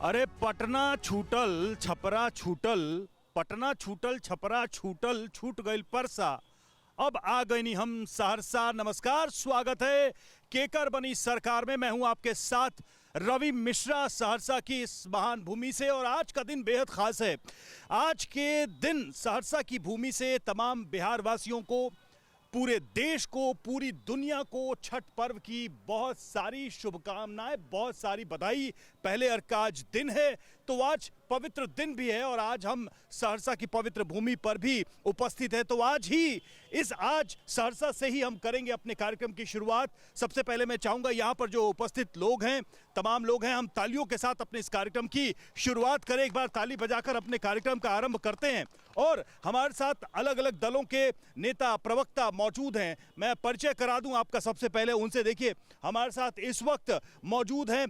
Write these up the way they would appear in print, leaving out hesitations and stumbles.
अरे पटना छूटल छपरा छूटल, पटना छूटल छपरा छूटल, छूट गईल परसा। अब आ गई हम सहरसा। नमस्कार, स्वागत है केकर बनी सरकार में। मैं हूं आपके साथ रवि मिश्रा, सहरसा की इस महान भूमि से। और आज का दिन बेहद खास है। आज के दिन सहरसा की भूमि से तमाम बिहार वासियों को, पूरे देश को, पूरी दुनिया को छठ पर्व की बहुत सारी शुभकामनाएं, बहुत सारी बधाई। पहले अर्घ का आज दिन है, तो आज पवित्र दिन भी है और आज हम सहरसा की पवित्र भूमि पर भी उपस्थित है। तो आज सहरसा से ही हम करेंगे अपने कार्यक्रम की शुरुआत। सबसे पहले मैं चाहूंगा यहाँ पर जो उपस्थित लोग हैं, तमाम लोग हैं, हम तालियों के साथ अपने इस कार्यक्रम की शुरुआत करें। एक बार ताली बजाकर अपने कार्यक्रम का आरंभ करते हैं। और हमारे साथ अलग अलग दलों के नेता, प्रवक्ता मौजूद हैं। मैं परिचय करा दूं आपका सबसे पहले उनसे। देखिए, हमारे साथ इस वक्त मौजूद हैं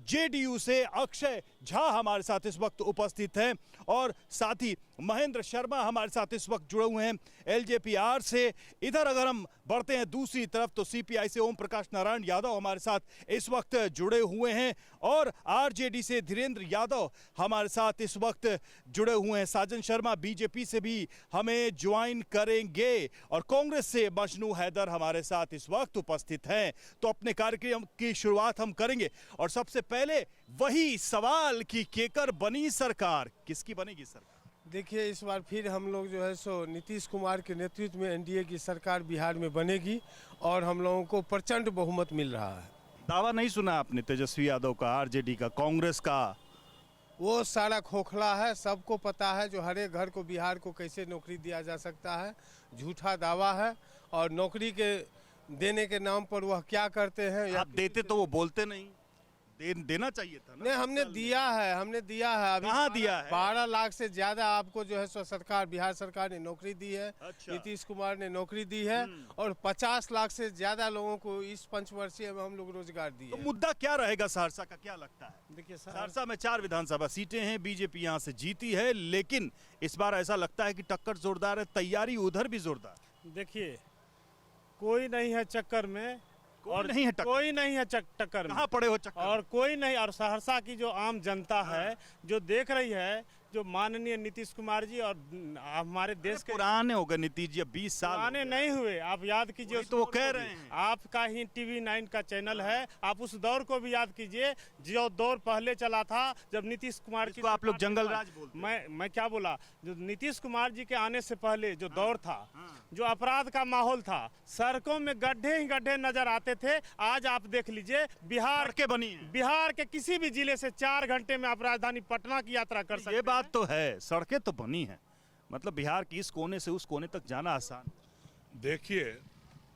जेडीयू से अक्षय झा हमारे साथ इस वक्त उपस्थित हैं, और साथ ही महेंद्र शर्मा हमारे साथ इस वक्त जुड़े हुए हैं एलजेपीआर से। इधर अगर हम बढ़ते हैं दूसरी तरफ तो सीपीआई से ओम प्रकाश नारायण यादव हमारे साथ इस वक्त जुड़े हुए हैं, और आरजेडी से धीरेन्द्र यादव हमारे साथ इस वक्त जुड़े हुए हैं। साजन शर्मा बीजेपी से भी हमें ज्वाइन करेंगे, और कांग्रेस से मजनू हैदर हमारे साथ इस वक्त उपस्थित हैं। तो अपने कार्यक्रम की शुरुआत हम करेंगे, और सबसे पहले वही सवाल कि केकर बनी सरकार, किसकी बनेगी सरकार? देखिए, इस बार फिर हम लोग जो है सो नीतीश कुमार के नेतृत्व में एनडीए की सरकार बिहार में बनेगी, और हम लोगों को प्रचंड बहुमत मिल रहा है। दावा नहीं सुना आपने तेजस्वी यादव का, आरजेडी का, कांग्रेस का? वो सारा खोखला है, सबको पता है। जो हर एक घर को, बिहार को कैसे नौकरी दिया जा सकता है, झूठा दावा है। और नौकरी के देने के नाम पर वह क्या करते हैं, आप देते तो वो बोलते नहीं, देना चाहिए था ना। नहीं, हमने दिया है अभी। कहाँ दिया है? 12 लाख से ज्यादा आपको जो है सो सरकार, बिहार सरकार ने नौकरी दी है। अच्छा। नीतीश कुमार ने नौकरी दी है, और 50 लाख से ज्यादा लोगों को इस पंचवर्षीय में हम लोग रोजगार दिए। तो मुद्दा क्या रहेगा सहरसा का, क्या लगता है? देखिए, सहरसा में 4 विधानसभा सीटें हैं, बीजेपी यहाँ से जीती है, लेकिन इस बार ऐसा लगता है कि टक्कर जोरदार है, तैयारी उधर भी जोरदार। देखिए, कोई नहीं है चक्कर में, और नहीं है टक्कर। कोई नहीं है टक्कर में। कहाँ पड़े हो चक्कर? और कोई नहीं। और सहरसा की जो आम जनता है, जो देख रही है, जो माननीय नीतीश कुमार जी और हमारे देश के पुराने हो गए नीतीश जी, 20 साल पुराने नहीं हुए। आप याद कीजिए, तो वो कह रहे हैं। आपका ही टीवी 9 का चैनल है, आप उस दौर को भी याद कीजिए, जो दौर पहले चला था जब नीतीश कुमार की। आप लोग जंगल राज बोलते हैं। मैं क्या बोला, जो नीतीश कुमार जी के आने से पहले जो दौर था, जो अपराध का माहौल था, सड़कों में गड्ढे ही गड्ढे नजर आते थे। आज आप देख लीजिए, बिहार के किसी भी जिले से 4 घंटे में आप राजधानी पटना की यात्रा कर सकते हैं। ये बात तो है, सड़कें तो बनी हैं, मतलब बिहार की इस कोने से उस कोने तक जाना आसान। देखिए,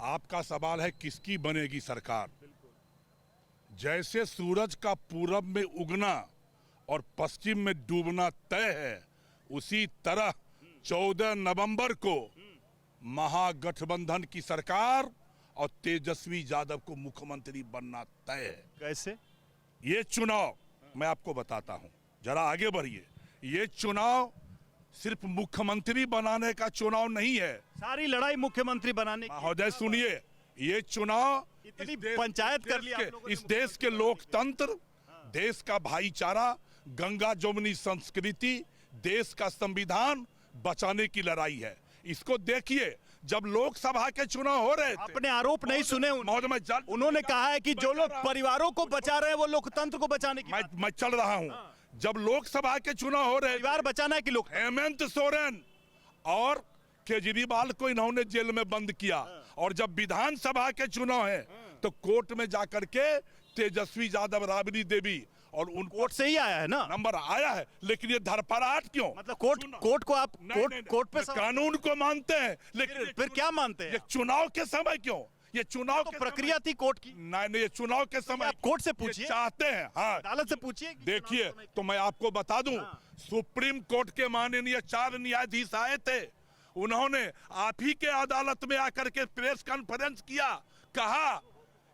आपका सवाल है किसकी बनेगी सरकार। जैसे सूरज का पूरब में उगना और पश्चिम में डूबना तय है, उसी तरह 14 नवंबर को महागठबंधन की सरकार और तेजस्वी यादव को मुख्यमंत्री बनना तय है। कैसे? ये चुनाव मैं आपको बताता हूं, जरा आगे बढ़िए। ये चुनाव सिर्फ मुख्यमंत्री बनाने का चुनाव नहीं है, आप लड़ाई मुख्यमंत्री बनाने की। महोदय सुनिए, ये चुनाव इतनी पंचायत कर लिया इस देश के लोकतंत्र, देश का भाईचारा, गंगा जमुनी संस्कृति, देश का संविधान बचाने की लड़ाई है। इसको देखिए, जब लोकसभा के चुनाव हो रहे थे, अपने आरोप नहीं सुने उन्होंने कहा है कि जो लोग परिवारों को बचा रहे हैं वो लोकतंत्र को बचाने की मैं चल रहा हूं। जब लोकसभा के चुनाव हो रहे, परिवार बचाना है कि लोग, हेमंत सोरेन और केजरीवाल को इन्होंने जेल में बंद किया। और जब विधानसभा के चुनाव है तो कोर्ट में जाकर के तेजस्वी यादव, राबड़ी देवी और उन कोर्ट से ही आया है ना, नंबर आया है। लेकिन ये धरपराट क्यों? मतलब कोर्ट को आप कोर्ट पे कानून को मानते हैं, लेकिन फिर क्या मानते हैं? ये चुनाव के समय क्यों? ये चुनाव तो प्रक्रिया थी कोर्ट की। नहीं, ये चुनाव के समय आप कोर्ट से पूछिए, चाहते हैं। हाँ, अदालत से पूछिए। देखिए, तो मैं आपको बता दूं, सुप्रीम कोर्ट के माननीय 4 न्यायाधीश आए थे। उन्होंने आप ही के अदालत में आकर के प्रेस कॉन्फ्रेंस किया, कहा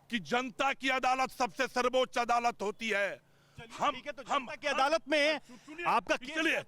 कि जनता की अदालत सबसे सर्वोच्च अदालत होती है। हम जनता की अदालत में आपका,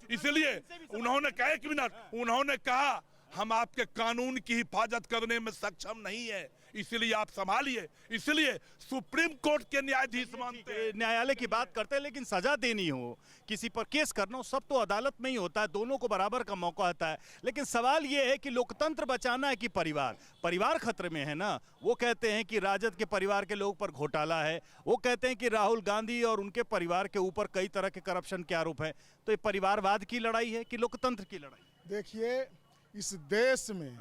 इसलिए उन्होंने कहा, 1 मिनट, उन्होंने कहा हम आपके कानून की हिफाजत करने में सक्षम नहीं है, इसीलिए आप संभालिए, इसलिए सुप्रीम कोर्ट के न्यायाधीश मानते हैं। न्यायालय की बात करते हैं, लेकिन सजा देनी हो, किसी पर केस करना हो, सब तो अदालत में ही होता है, दोनों को बराबर का मौका आता है। लेकिन सवाल ये है कि लोकतंत्र बचाना है कि परिवार खतरे में है ना। वो कहते हैं कि राजद के परिवार के लोगों पर घोटाला है, वो कहते हैं कि राहुल गांधी और उनके परिवार के ऊपर कई तरह के करप्शन के आरोप है। तो ये परिवारवाद की लड़ाई है कि लोकतंत्र की लड़ाई? देखिए, इस देश में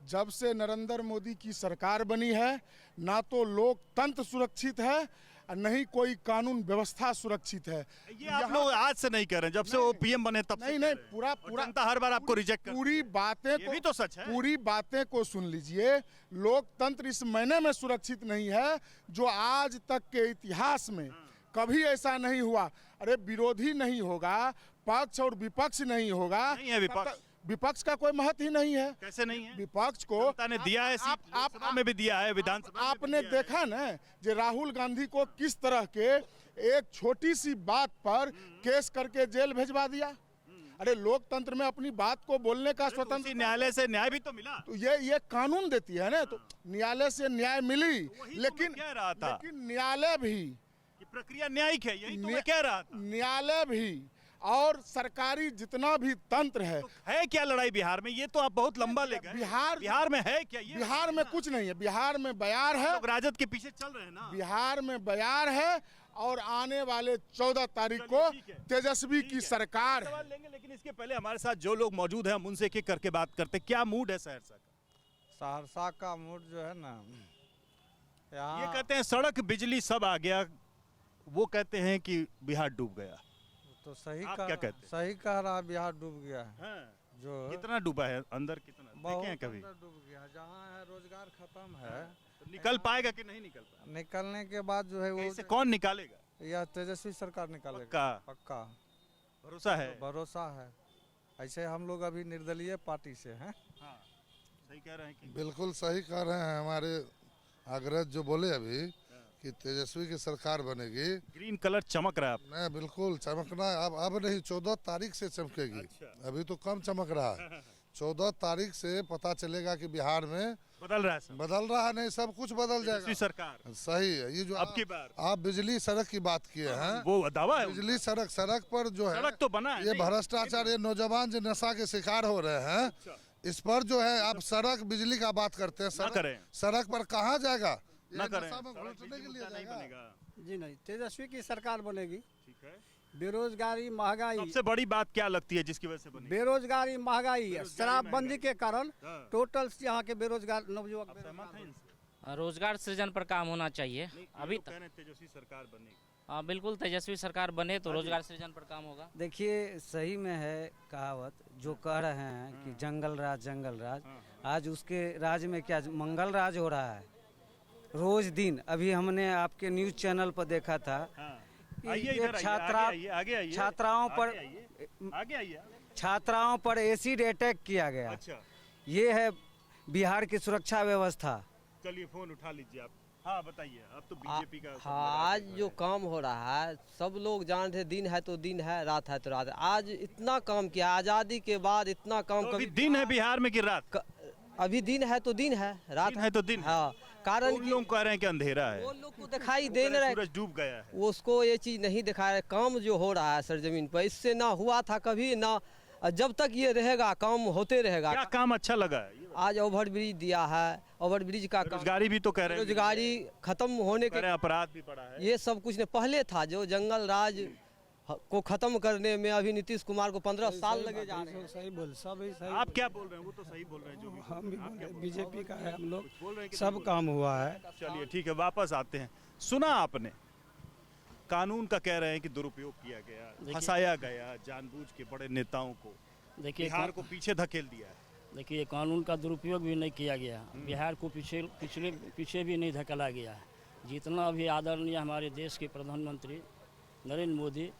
जब से नरेंद्र मोदी की सरकार बनी है, ना तो लोकतंत्र सुरक्षित है और नहीं कोई कानून व्यवस्था सुरक्षित है। ये आप लोग आज से नहीं कह रहे हैं, जब से वो पीएम बने तब से नहीं कह नहीं, रहे हैं। पूरा और जनता हर बार आपको रिजेक्ट कर पूरी बातें ये भी तो सच है। पूरी बातें को सुन लीजिए। लोकतंत्र इस महीने में सुरक्षित नहीं है जो आज तक के इतिहास में कभी ऐसा नहीं हुआ। अरे विरोधी नहीं होगा, पक्ष और विपक्ष नहीं होगा, नहीं है विपक्ष। विपक्ष का कोई महत्व ही नहीं है। कैसे नहीं है? विपक्ष को जनता ने दिया है सीट, लोकसभा में भी दिया है, विधानसभा में भी आपने दिया है। देखा ना जो राहुल गांधी को किस तरह के एक छोटी सी बात पर केस करके जेल भेजवा दिया। अरे लोकतंत्र में अपनी बात को बोलने का स्वतंत्र, न्यायालय से न्याय भी तो मिला। तो ये कानून देती है ना, तो न्यायालय से न्याय मिली, वही तो लेकिन मैं कह रहा था। लेकिन न्यायालय भी ये प्रक्रिया न्यायिक है, यही तो मैं कह रहा था। न्यायालय भी और सरकारी जितना भी तंत्र है क्या लड़ाई बिहार में? ये तो आप बहुत लंबा ले गए। बिहार में है क्या? ये बिहार में कुछ नहीं है। बिहार में बयार है, लोग राजद के पीछे चल रहे हैं ना। बिहार में बयार है और आने वाले 14 तारीख को ठीक है। तेजस्वी की सरकार है। सवाल लेंगे, लेकिन इसके पहले हमारे साथ जो लोग मौजूद हैं हम उनसे एक एक करके बात करते हैं। क्या मूड है सहरसा का? सहरसा का मूड जो है ना, ये यहाँ कहते हैं सड़क बिजली सब आ गया, वो कहते हैं कि बिहार डूब गया। तो सही आप कह क्या कहते हैं? सही कह रहा, बिहार डूब गया है। जो कितना डूबा है अंदर? कितना देखे बहुत हैं कभी? अंदर डूब गया। जहाँ है रोजगार खत्म है, तो निकल पाएगा कि नहीं निकल पाएगा? निकलने के बाद जो है वो कैसे, कौन निकालेगा? यह तेजस्वी सरकार निकालेगा। पक्का? पक्का भरोसा है? भरोसा है। ऐसे हम लोग अभी निर्दलीय पार्टी से हैं। हाँ, सही कह रहे हैं कि बिल्कुल सही कह रहे हैं हमारे अग्रज जो बोले अभी कि तेजस्वी की सरकार बनेगी। ग्रीन कलर चमक रहा है आप। नहीं, बिल्कुल चमकना अब नहीं, 14 तारीख से चमकेगी। अभी तो कम चमक रहा है। 14 तारीख से पता चलेगा कि बिहार में बदल रहा है सब। बदल रहा है, नहीं सब कुछ बदल तेजस्वी जाएगा। सरकार सही है। ये जो अब की बार आप बिजली सड़क की बात किए हैं, वो दावा है। बिजली सड़क पर जो है सड़क तो बना है। ये नहीं, भ्रष्टाचार, ये नौजवान जो नशा के शिकार हो रहे हैं, इस पर जो है आप सड़क बिजली का बात करते हैं। ना करें। सड़क पर कहाँ जाएगा? ना ये करें। नशा में घुलटने के लिए नहीं जाएगा। बनेगा। जी नहीं, तेजस्वी की सरकार बनेगी। ठीक है। बेरोजगारी, महंगाई, सबसे बड़ी बात क्या लगती है जिसकी वजह से बनी? बेरोजगारी, महंगाई, शराबबंदी के कारण हाँ। टोटल यहाँ के बेरोजगार नवयुवक सहमत हैं इनसे? रोजगार सृजन पर काम होना चाहिए अभी लोग तक। कह रहे हैं तेजस्वी सरकार बनेगी। हाँ बिल्कुल, तेजस्वी सरकार बने तो रोजगार सृजन पर काम होगा। देखिए, सही में है कहावत जो कह रहे हैं कि जंगल राज, आज उसके राज में क्या मंगल राज हो रहा है। रोज दिन अभी हमने आपके न्यूज चैनल पर देखा था कि आइए ये इधर आइए, आगे आइए, छात्राओं पर आगे आइए। छात्राओं पर एसिड अटैक किया गया। अच्छा, ये है बिहार की सुरक्षा व्यवस्था। चलिए फोन उठा लीजिए आप। हाँ बताइए, अब तो बीजेपी का हाँ, आज जो काम हो रहा है, सब लोग जान रहे दिन है तो दिन है, रात है तो रात है। आज इतना काम किया, आज़ादी के बाद इतना काम तो कभी अभी दिन है बिहार में कि रात? अभी दिन है तो दिन है, रात दिन है तो दिन है। हाँ, कारण उन लोग कह रहे हैं कि अंधेरा है, वो लोग को दिखाई दे नहीं रहा है, सूरज डूब गया है। उसको ये चीज नहीं दिखा रहे। काम जो हो रहा है सरजमीन पर, इससे ना हुआ था कभी ना, जब तक ये रहेगा काम होते रहेगा। क्या काम अच्छा लगा है? आज ओवर ब्रिज दिया है, ओवर ब्रिज का काम, रोजगारी भी तो कह रहे हैं, रोजगारी खत्म होने कह के, रहे हैं अपराध भी बढ़ा है। ये सब कुछ नहीं। पहले था जो जंगल राज को खत्म करने में अभी नीतीश कुमार को 15 साल लगे जा रहे हैं। सही बोल, सब सही। आप क्या बोल रहे हैं? वो तो सही बोल रहे हैं जो भी हम भी बोल रहे, बीजेपी का है, हम लोग बोल रहे हैं कि सब काम हुआ है। चलिए ठीक है, वापस आते हैं। सुना आपने, कानून का कह रहे हैं कि दुरुपयोग किया गया, फंसाया गया जानबूझ के बड़े नेताओं को, देखिए बिहार को पीछे धकेल दिया है। देखिए, कानून का दुरुपयोग भी नहीं किया गया, बिहार को पीछे भी नहीं धकेला गया है। जितना भी आदरणीय हमारे देश के प्रधानमंत्री नरेंद्र मोदी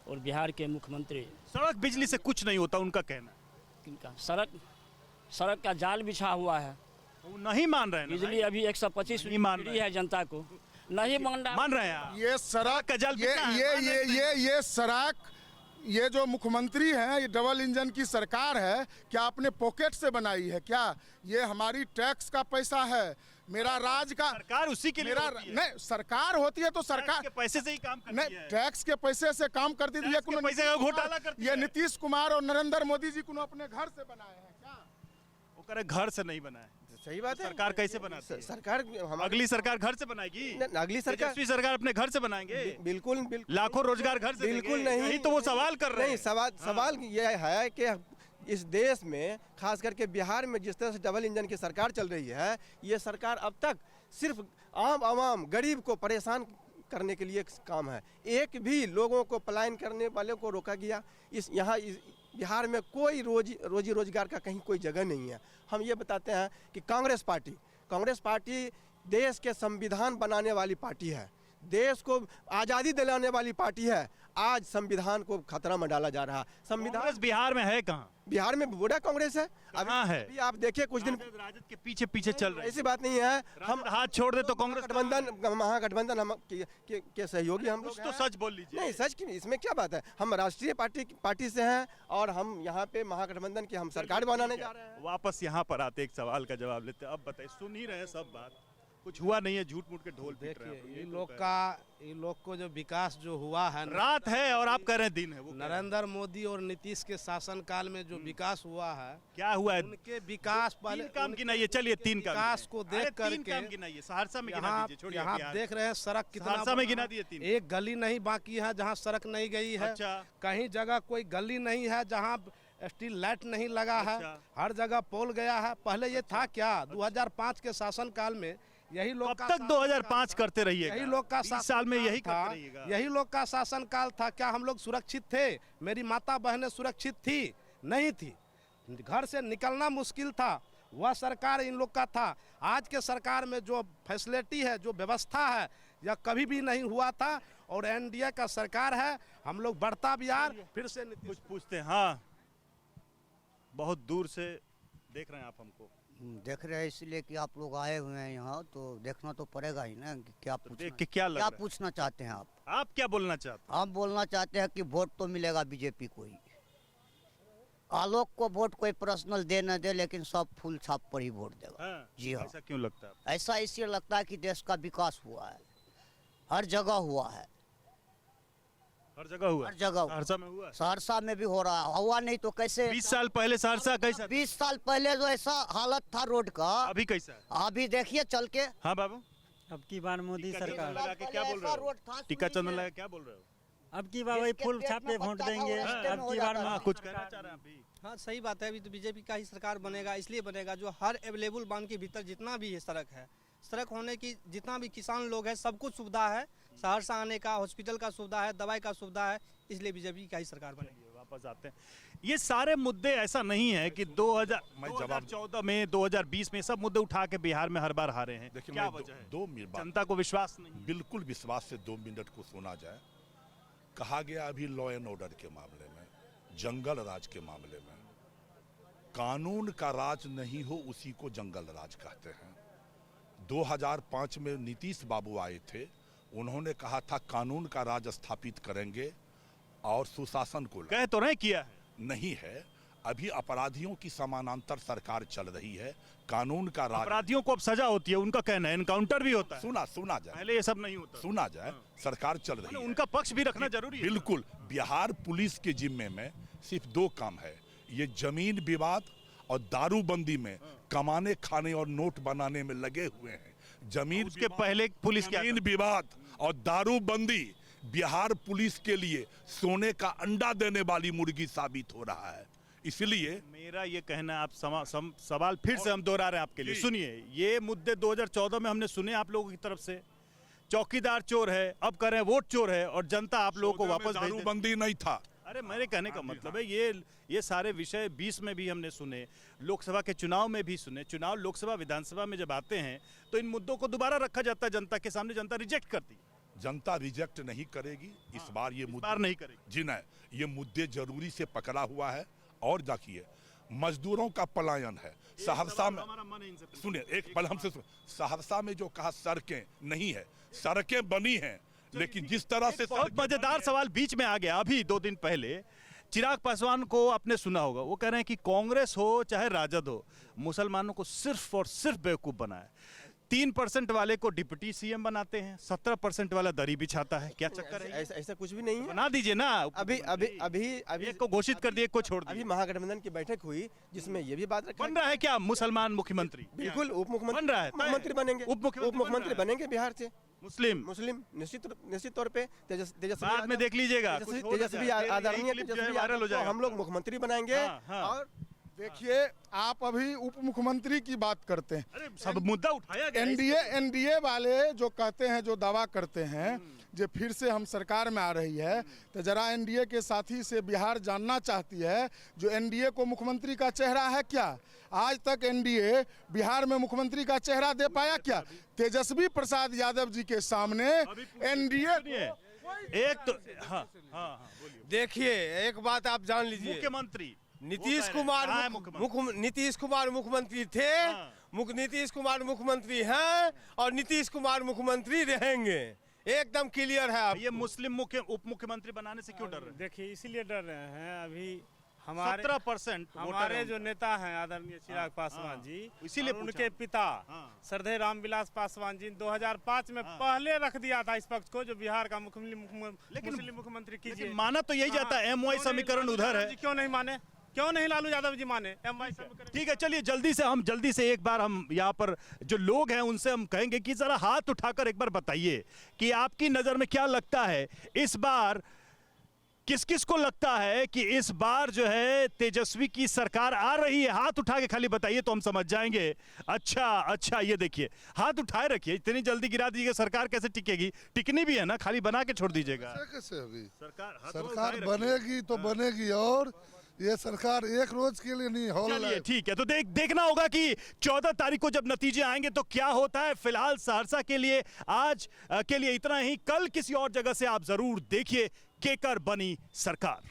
और बिहार के मुख्यमंत्री, सड़क बिजली से कुछ नहीं होता उनका कहना है। इनका सड़क का जाल बिछा हुआ है। वो नहीं मान रहे हैं ना बिजली भाई। अभी 125 नहीं मान फ्री रहे है जनता को, नहीं मान रहा। हैं आप? ये सड़क का जाल ये कितना है? ये मान रहे ये हैं? ये सड़क, ये जो मुख्यमंत्री हैं, ये डबल इंजन की सरकार है, क्या अपने पॉकेट से बनाई है क्या? ये हमारी टैक्स का पैसा है मेरा राज का सरकार उसी के लिए मेरा होती है। नहीं, सरकार होती है तो सरकार के पैसे से ही काम करती नहीं, है। टैक्स के पैसे से काम करती थी। ये टैक्स के पैसे का घोटाला करती ये है। नीतीश कुमार और नरेंद्र मोदी जी को अपने घर से बनाए हैं क्या? वो कह रहे घर से नहीं बना है। सही बात है। सरकार कैसे बनाती है? सरकार अगली सरकार घर से बनाएगी? अगली सरकार तेजस्वी सरकार अपने घर से बनाएंगे? बिल्कुल बिल्कुल लाखों रोजगार घर से बिल्कुल देंगे? नहीं। यही तो वो सवाल कर रहे नहीं, हैं। सवाल ये है कि इस देश में खास करके बिहार में जिस तरह से डबल इंजन की सरकार चल रही है, ये सरकार अब तक सिर्फ आम आवाम गरीब को परेशान करने के लिए काम है। एक भी लोगों को पलायन करने वाले को रोका गया। बिहार में कोई रोजी रोजगार का कहीं कोई जगह नहीं है। हम ये बताते हैं कि कांग्रेस पार्टी देश के संविधान बनाने वाली पार्टी है, देश को आज़ादी दिलाने वाली पार्टी है। आज संविधान को खतरा में डाला जा रहा है। संविधान बिहार में है कहाँ? बिहार में बूढ़ा कांग्रेस है। कहाँ है? अभी आप देखिए कुछ दिन राजद के पीछे पीछे चल रहे हैं। ऐसी बात नहीं है। हम हाथ छोड़ दे तो कांग्रेस महागठबंधन हम के सहयोगी हम लोग तो सच बोल लीजिए। नहीं, सच की इसमें क्या बात है। हम राष्ट्रीय पार्टी से हैं और हम यहाँ पे महागठबंधन की हम सरकार बनाने जा रहे हैं। वापस यहाँ पर आते एक सवाल का जवाब लेते हैं। अब बताइए, सुन ही रहे हैं सब बात, कुछ हुआ नहीं है, झूठ मूठ के ढोल पीट रहे हैं। इन लोग को जो विकास जो हुआ है, रात है और आप कह रहे हैं दिन है। वो नरेंद्र मोदी और नीतीश के शासनकाल में जो विकास हुआ है, क्या हुआ है? उनके विकास तीन काम गिनाइए। चलिए तीन काम विकास को देख तीन काम करके गिनाइए। सहरसा में गिना दीजिए, छोड़िए यहाँ बिहार। देख रहे हैं सड़क कितना सहरसा में गिना दिए तीन। एक गली नहीं बाकी है जहाँ सड़क नहीं गई है। अच्छा। कहीं जगह कोई गली नहीं है जहाँ स्ट्रीट लाइट नहीं लगा है। हर जगह पोल गया है। पहले ये था क्या? 2005 के शासनकाल में यही लोग कब तक 2005 करते रहिएगा? यही लोग का 20 साल में यही था। करते रहिएगा। यही लोग का शासन काल था। क्या हम लोग सुरक्षित थे? मेरी माता बहनें सुरक्षित थी? नहीं थी। घर से निकलना मुश्किल था। वह सरकार इन लोग का था। आज के सरकार में जो फैसिलिटी है, जो व्यवस्था है, यह कभी भी नहीं हुआ था। और एनडीए का सरकार है। हम लोग बढ़ता बिहार फिर से कुछ पूछते हैं। हाँ, बहुत दूर से देख रहे हैं आप हमको। देख रहे हैं इसलिए कि आप लोग आए हुए हैं यहाँ, तो देखना तो पड़ेगा ही ना कि क्या देख के क्या लग रहा है? पूछना चाहते हैं आप? आप क्या बोलना चाहते हैं? हम बोलना चाहते हैं कि वोट तो मिलेगा बीजेपी को ही। आलोक को वोट कोई पर्सनल दे न दे, लेकिन सब फूल छाप पर ही वोट देगा। हाँ, जी हाँ। ऐसा क्यों लगता है? ऐसा इसलिए लगता है कि देश का विकास हुआ है, हर जगह हुआ है। हर जगह हुआ? हर जगह सहरसा में हुआ? सहरसा में भी हो रहा है। हुआ नहीं तो कैसे? 20 साल पहले सहरसा कैसा? 20 साल पहले जो ऐसा हालत था रोड का, अभी कैसा है? अभी देखिए चल के। हाँ बाबू, अब की बार मोदी सरकार लगा के क्या बोल रहे हो? टीका चंदन लगा क्या बोल रहे हो? अब की बार वही फूल छाप पे वोट देंगे। अब की बार हाँ, कुछ कहना चाह रहे हैं अभी? हाँ, सही बात है। अभी तो बीजेपी का ही सरकार बनेगा। इसलिए बनेगा जो हर अवेलेबल बांध के भीतर जितना भी है सड़क होने की, जितना भी किसान लोग हैं, सब कुछ सुविधा है। सहरसा आने का, हॉस्पिटल का सुविधा है, दवाई का सुविधा है। इसलिए बीजेपी का ही सरकार बनेगी। वापस आते हैं। ये सारे मुद्दे ऐसा नहीं है कि 2014 में, 2020 में सब मुद्दे उठा के बिहार में हर बार हारे हैं। देखिए, क्या मैं वजह है? दो मिनट जनता को विश्वास नहीं। बिल्कुल विश्वास से 2 मिनट को सुना जाए। कहा गया अभी लॉ एंड ऑर्डर के मामले में, जंगल राज के मामले में, कानून का राज नहीं हो उसी को जंगल राज कहते हैं। 2005 में नीतीश बाबू आए थे, उन्होंने कहा था कानून का राज स्थापित करेंगे और सुशासन को कह तो नहीं किया है? नहीं है। अभी अपराधियों की समानांतर सरकार चल रही है। कानून का राज, अपराधियों को अब सजा होती है, उनका कहना है एनकाउंटर भी होता है। सुना जाए, पहले ये सब नहीं होता। सुना जाए। सरकार चल रही है, उनका पक्ष भी रखना जरूरी है। बिल्कुल। बिहार पुलिस के जिम्मे में सिर्फ 2 काम है, ये जमीन विवाद और दारूबंदी में कमाने खाने और नोट बनाने में लगे हुए हैं। जमीन उसके पहले पुलिस क्या? जमीन विवाद और दारूबंदी बिहार पुलिस के लिए सोने का अंडा देने वाली मुर्गी साबित हो रहा है। इसलिए मेरा ये कहना, आप सवाल फिर से हम दोहरा रहे हैं आपके लिए। सुनिए, ये मुद्दे 2014 में हमने सुने आप लोगों की तरफ से। चौकीदार चोर है, अब कह रहे हैं वोट चोर है, और जनता आप लोगों को वापस भेज दे। दारूबंदी नहीं था। अरे मेरे कहने का मतलब है ये सारे विषय 20 में भी हमने सुने, लोकसभा के चुनाव में भी सुने। चुनाव, लोकसभा, विधानसभा में जब आते हैं तो इन मुद्दों को दोबारा रखा जाता है जनता के सामने। जनता रिजेक्ट करती है। जनता रिजेक्ट नहीं करेगी इस बार। ये मुद्दे नहीं करेगी जी नहीं। ये मुद्दे जरूरी से पकड़ा हुआ है। और देखिए, मजदूरों का पलायन है सहरसा में। सुनिए, एक पल हमसे सहरसा में जो कहा सड़कें नहीं है, सड़कें बनी हैं, लेकिन जिस तरह से बहुत मजेदार सवाल बीच में आ गया। अभी 2 दिन पहले चिराग पासवान को आपने सुना होगा, वो कह रहे हैं कि कांग्रेस हो चाहे राजद हो, मुसलमानों को सिर्फ और सिर्फ बेवकूफ बनाए। 3% वाले को डिप्टी सीएम बनाते हैं, 17% वाला दरी बिछाता है। क्या चक्कर है? ऐसा कुछ भी नहीं है। बना दीजिए ना। अभी एक को घोषित कर दिए, एक को छोड़ दिए। अभी महागठबंधन की बैठक हुई जिसमें ये भी बात बन रहा है क्या मुसलमान मुख्यमंत्री? बिल्कुल उप मुख्यमंत्री बन रहा है, मुख्यमंत्री बनेंगे, उप मुख्यमंत्री बनेंगे बिहार से। मुस्लिम निश्चित तौर पे तेजस्वी बाद में देख लीजिएगा, तेजस्वी आदरणीय वायरल हो जाएगा। हम लोग मुख्यमंत्री बनाएंगे। और देखिए, आप अभी उप मुख्यमंत्री की बात करते हैं। अरे सब मुद्दा उठाया गया। एनडीए वाले जो कहते हैं, जो दावा करते हैं जो फिर से हम सरकार में आ रही है, तो जरा एनडीए के साथी से बिहार जानना चाहती है, जो एनडीए को मुख्यमंत्री का चेहरा है क्या? आज तक एनडीए बिहार में मुख्यमंत्री का चेहरा दे पाया क्या? तेजस्वी प्रसाद यादव जी के सामने एनडीए एक तो देखिए, एक बात आप जान लीजिए, मुख्यमंत्री नीतीश कुमार मुख्यमंत्री थे, नीतीश कुमार मुख्यमंत्री हैं और नीतीश कुमार मुख्यमंत्री रहेंगे। एकदम क्लियर है। आप ये मुस्लिम उप मुख्यमंत्री बनाने से क्यों डर रहे हैं? देखिए, इसीलिए डर रहे हैं। अभी हमारे 17% हमारे जो नेता हैं आदरणीय चिराग पासवान जी, इसीलिए उनके पिता श्रद्धेय रामविलास पासवान जी 2005 में पहले रख दिया था इस पक्ष को, जो बिहार का मुस्लिम मुख्यमंत्री कीजिए। माना तो यही जाता है, एमवाई समीकरण उधर है। क्यों नहीं माने? क्यों नहीं लालू यादव जी माने? ठीक है, चलिए जल्दी से एक बार हम यहाँ पर जो लोग हैं उनसे हम कहेंगे कि जरा हाथ उठाकर एक बार बताइए कि आपकी नजर में क्या लगता है इस बार, किस किस को लगता है कि इस बार जो है तेजस्वी की सरकार आ रही है? हाथ उठा के खाली बताइए तो हम समझ जाएंगे। अच्छा, ये देखिए, हाथ उठाए रखिए। इतनी जल्दी गिरा दीजिएगा, सरकार कैसे टिकेगी? टिकनी भी है ना, खाली बना के छोड़ दीजिएगा। कैसे होगी सरकार बनेगी तो बनेगी, और ये सरकार एक रोज के लिए नहीं हो। चलिए ठीक है, तो देखना होगा कि 14 तारीख को जब नतीजे आएंगे तो क्या होता है। फिलहाल सहरसा के लिए आज के लिए इतना ही। कल किसी और जगह से आप जरूर देखिए केकर बनी सरकार।